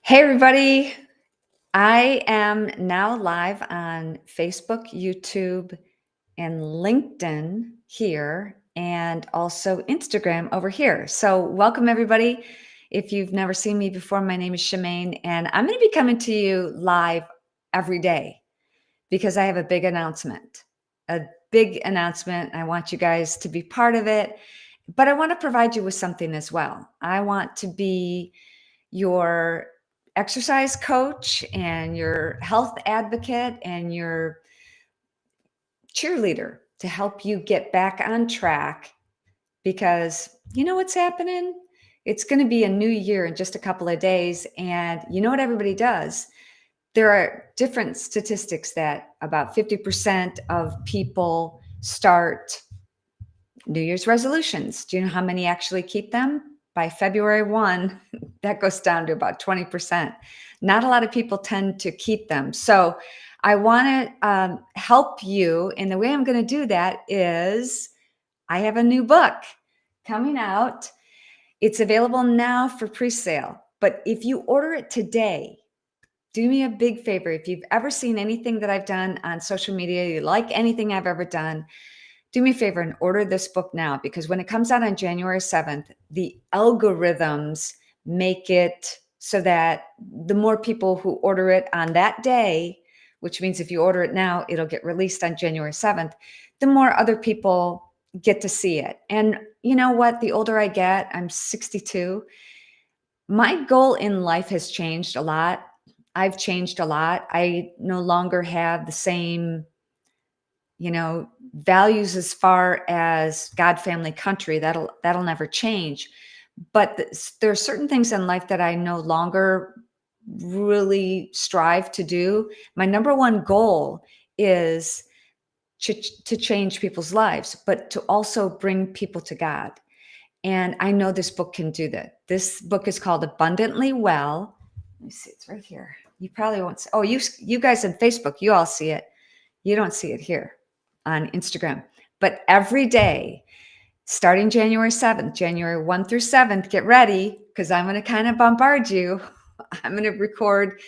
Hey, everybody. I am now live on Facebook, YouTube, and LinkedIn here, and also Instagram over here. So, welcome, everybody. If you've never seen me before, my name is Shemane, and I'm going to be coming to you live every day because I have a big announcement. A big announcement. I want you guys to be part of it, but I want to provide you with something as well. I want to be your exercise coach and your health advocate and your cheerleader to help you get back on track because you know what's happening? It's going to be a new year in just a couple of days. And you know what everybody does? There are different statistics that about 50% of people start New Year's resolutions. Do you know how many actually keep them? By February 1, that goes down to about 20%. Not a lot of people tend to keep them. So I want to help you. And the way I'm going to do that is I have a new book coming out. It's available now for pre-sale. But if you order it today, do me a big favor. If you've ever seen anything that I've done on social media, you like anything I've ever done, do me a favor and order this book now, because when it comes out on January 7th, the algorithms make it so that the more people who order it on that day, which means if you order it now, it'll get released on January 7th, the more other people get to see it. And you know what? The older I get, I'm 62. My goal in life has changed a lot. I've changed a lot. I no longer have the same values as far as God, family, country. That'll never change. But there are certain things in life that I no longer really strive to do. My number one goal is to change people's lives, but to also bring people to God. And I know this book can do that. This book is called Abundantly Well. Let me see, it's right here. You probably won't see. Oh, you guys on Facebook, you all see it. You don't see it here on Instagram. But every day, starting January 7th, January 1 through 7th, get ready because I'm going to kind of bombard you. I'm going to record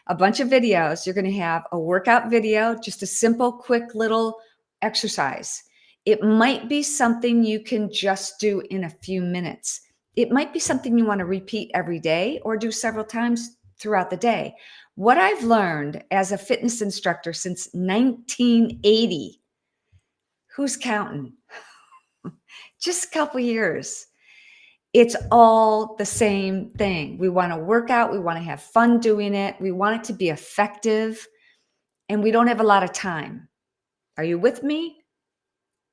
a bunch of videos. You're going to have a workout video, just a simple, quick little exercise. It might be something you can just do in a few minutes. It might be something you want to repeat every day or do several times throughout the day. What I've learned as a fitness instructor since 1980, who's counting? Just a couple years. It's all the same thing. We want to work out. We want to have fun doing it. We want it to be effective. And we don't have a lot of time. Are you with me?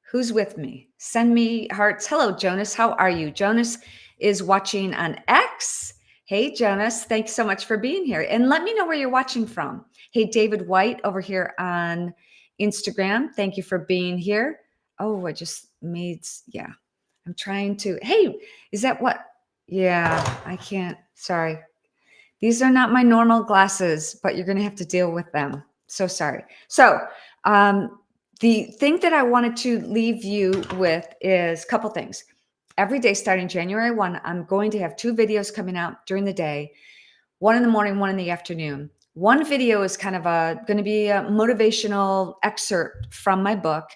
Who's with me? Send me hearts. Hello, Jonas. How are you? Jonas is watching on X. Hey, Jonas. Thanks so much for being here. And let me know where you're watching from. Hey, David White over here on Instagram. Thank you for being here. Oh, I just made, yeah. I'm trying to, hey, is that what? Yeah, I can't, sorry. These are not my normal glasses, but you're going to have to deal with them. So sorry. So the thing that I wanted to leave you with is a couple things. Every day starting January 1, I'm going to have 2 videos coming out during the day, one in the morning, one in the afternoon. One video is kind of going to be a motivational excerpt from my book.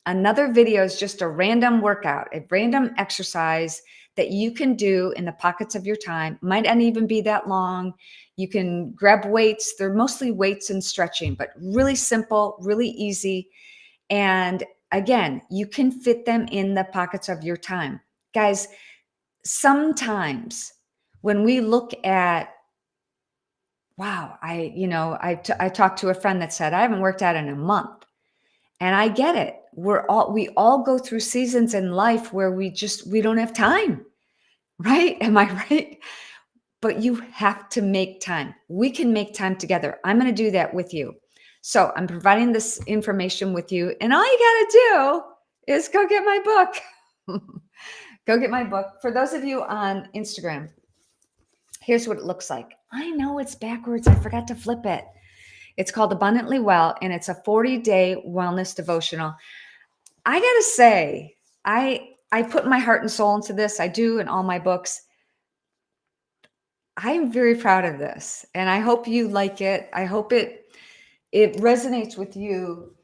Another video is just a random workout, a random exercise that you can do in the pockets of your time. Might not even be that long. You can grab weights. They're mostly weights and stretching, but really simple, really easy. And again, you can fit them in the pockets of your time. Guys, sometimes when we look at, wow, I talked to a friend that said, I haven't worked out in a month. And I get it. We all go through seasons in life where we don't have time, right? Am I right? But you have to make time. We can make time together. I'm going to do that with you. So I'm providing this information with you. And all you got to do is go get my book. Go get my book. For those of you on Instagram, here's what it looks like. I know it's backwards. I forgot to flip it. It's called Abundantly Well, and it's a 40-day wellness devotional. I got to say, I put my heart and soul into this. I do in all my books. I'm very proud of this, and I hope you like it. I hope it resonates with you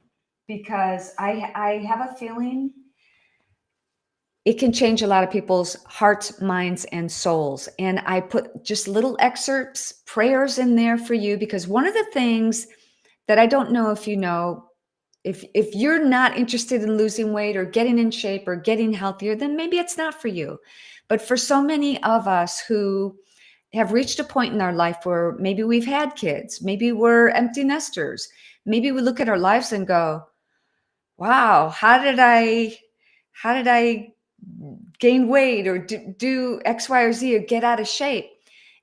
because I have a feeling it can change a lot of people's hearts, minds, and souls. And I put just little excerpts, prayers in there for you because one of the things that I don't know if you know, if you're not interested in losing weight or getting in shape or getting healthier, then maybe it's not for you. But for so many of us who have reached a point in our life where maybe we've had kids, maybe we're empty nesters, maybe we look at our lives and go, wow, how did I gain weight or do X, Y, or Z or get out of shape?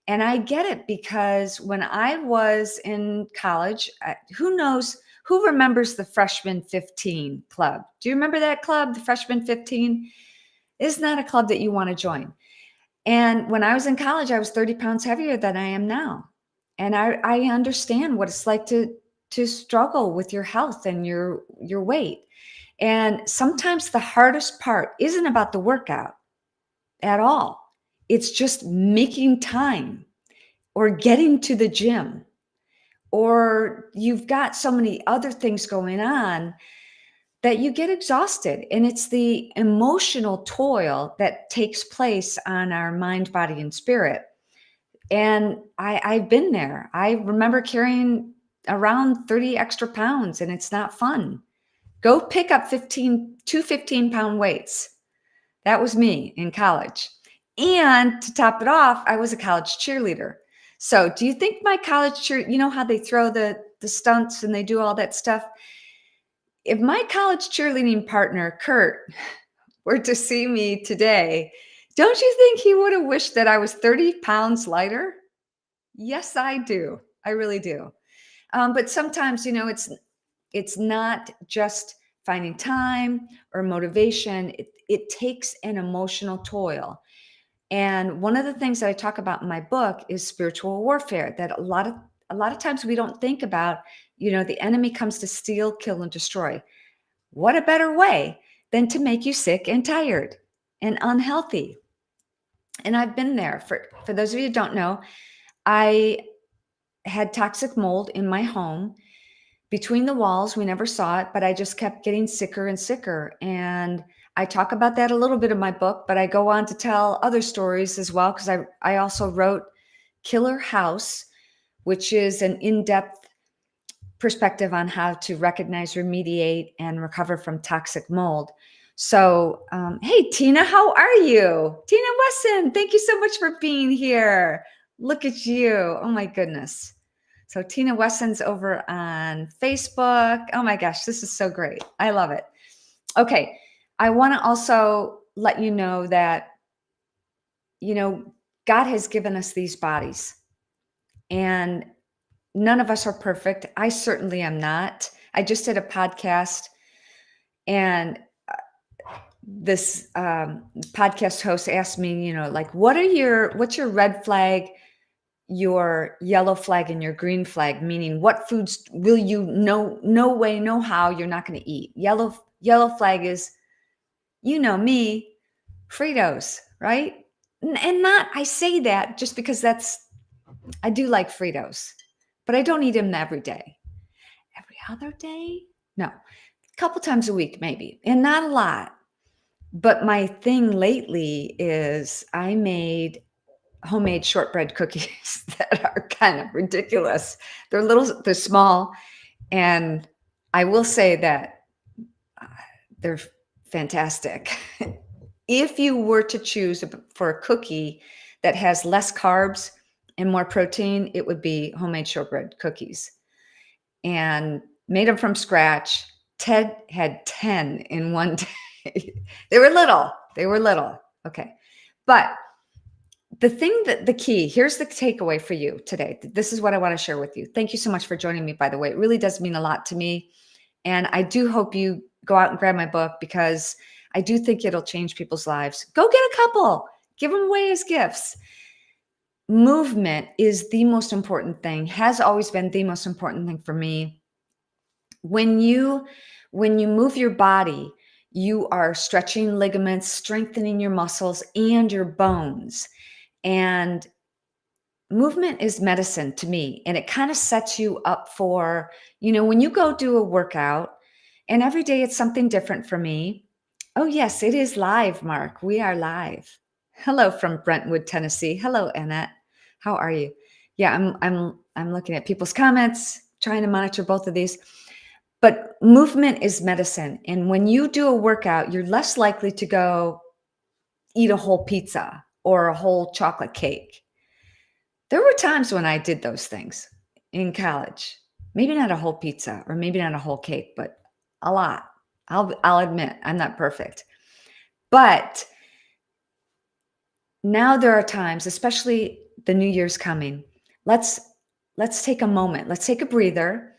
And I get it because when I was in college, who knows, who remembers the Freshman 15 Club? Do you remember that club, the Freshman 15? It's not a club that you want to join. And when I was in college, I was 30 pounds heavier than I am now. And I understand what it's like to struggle with your health and your weight. And sometimes the hardest part isn't about the workout at all. It's just making time or getting to the gym, or you've got so many other things going on that you get exhausted. And it's the emotional toil that takes place on our mind, body, and spirit. And I've been there. I remember carrying around 30 extra pounds, and it's not fun. Go pick up 15-pound weights. That was me in college. And to top it off, I was a college cheerleader. So do you think my college cheer, you know how they throw the stunts and they do all that stuff? If my college cheerleading partner, Kurt, were to see me today, don't you think he would have wished that I was 30 pounds lighter? Yes, I do. I really do. But sometimes, it's not just finding time or motivation. It takes an emotional toil. And one of the things that I talk about in my book is spiritual warfare, that a lot of times we don't think about, the enemy comes to steal, kill, and destroy. What a better way than to make you sick and tired and unhealthy. And I've been there. For those of you who don't know, I had toxic mold in my home between the walls. We never saw it, but I just kept getting sicker and sicker. And I talk about that a little bit in my book, but I go on to tell other stories as well, because I also wrote Killer House, which is an in-depth perspective on how to recognize, remediate, and recover from toxic mold. So, hey, Tina, how are you? Tina Wesson, thank you so much for being here. Look at you. Oh, my goodness. So Tina Wesson's over on Facebook. Oh my gosh, this is so great. I love it. Okay. I want to also let you know that, God has given us these bodies, and none of us are perfect. I certainly am not. I just did a podcast, and this podcast host asked me, like, what's your red flag, your yellow flag, and your green flag, meaning what foods will you no way, no how you're not going to eat. Yellow flag is, me, Fritos, right? And not, I say that just because I do like Fritos, but I don't eat them every day. Every other day? No, a couple times a week maybe, and not a lot. But my thing lately is I made homemade shortbread cookies that are kind of ridiculous. They're small, and I will say that they're fantastic. If you were to choose for a cookie that has less carbs and more protein, it would be homemade shortbread cookies. And made them from scratch. Ted had 10 in one day. They were little. Okay. But the key, here's the takeaway for you today. This is what I want to share with you. Thank you so much for joining me, by the way. It really does mean a lot to me. And I do hope you go out and grab my book, because I do think it'll change people's lives. Go get a couple, give them away as gifts. Movement is the most important thing, has always been the most important thing for me. When you move your body, you are stretching ligaments, strengthening your muscles and your bones. And movement is medicine to me, and it kind of sets you up for, when you go do a workout, and every day it's something different for me. Oh, yes, it is live, Mark. We are live. Hello from Brentwood, Tennessee. Hello, Annette. How are you? Yeah, I'm looking at people's comments, trying to monitor both of these. But movement is medicine. And when you do a workout, you're less likely to go eat a whole pizza or a whole chocolate cake. There were times when I did those things in college. Maybe not a whole pizza or maybe not a whole cake, but a lot. I'll admit I'm not perfect. But now there are times, especially the new year's coming. Let's take a moment. Let's take a breather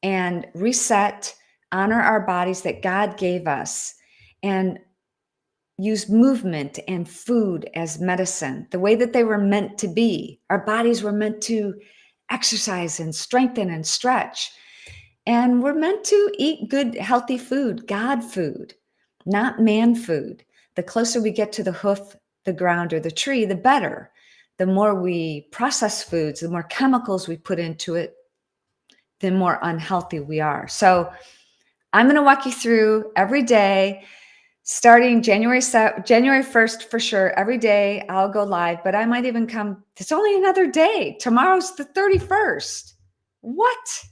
and reset, honor our bodies that God gave us, and use movement and food as medicine, the way that they were meant to be. Our bodies were meant to exercise and strengthen and stretch. And we're meant to eat good, healthy food, God food, not man food. The closer we get to the hoof, the ground, or the tree, the better. The more we process foods, the more chemicals we put into it, the more unhealthy we are. So I'm going to walk you through every day, starting January 1st for sure. Every day I'll go live, but I might even come. It's only another day. Tomorrow's the 31st. What?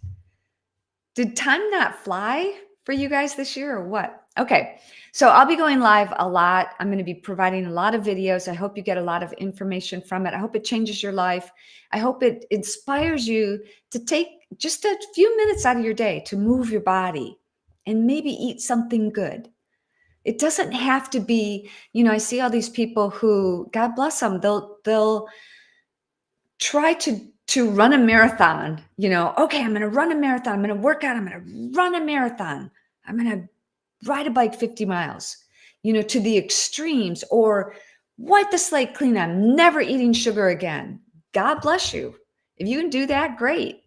Did time not fly for you guys this year or what? Okay, so I'll be going live a lot. I'm going to be providing a lot of videos. I hope you get a lot of information from it. I hope it changes your life. I hope it inspires you to take just a few minutes out of your day to move your body and maybe eat something good. It doesn't have to be, I see all these people who, God bless them, they'll try to run a marathon, okay, I'm going to run a marathon. I'm going to work out. I'm going to run a marathon. I'm going to ride a bike 50 miles, to the extremes, or wipe the slate clean. I'm never eating sugar again. God bless you. If you can do that, great.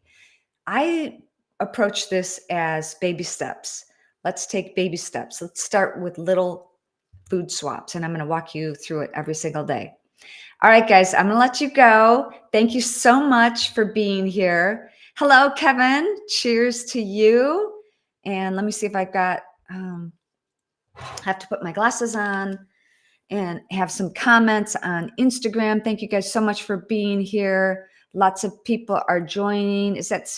I approach this as baby steps. Let's take baby steps. Let's start with little food swaps, and I'm going to walk you through it every single day. All right, guys, I'm going to let you go. Thank you so much for being here. Hello, Kevin. Cheers to you. And let me see if I've got, have to put my glasses on and have some comments on Instagram. Thank you guys so much for being here. Lots of people are joining. Is that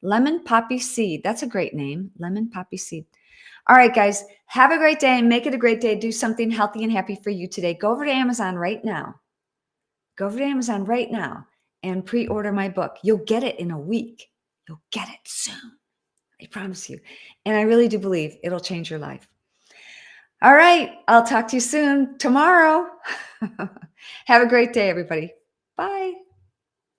Lemon Poppy Seed? That's a great name, Lemon Poppy Seed. All right, guys, have a great day. Make it a great day. Do something healthy and happy for you today. Go over to Amazon right now. Go over to Amazon right now and pre-order my book. You'll get it in a week. You'll get it soon. I promise you. And I really do believe it'll change your life. All right. I'll talk to you soon tomorrow. Have a great day, everybody. Bye.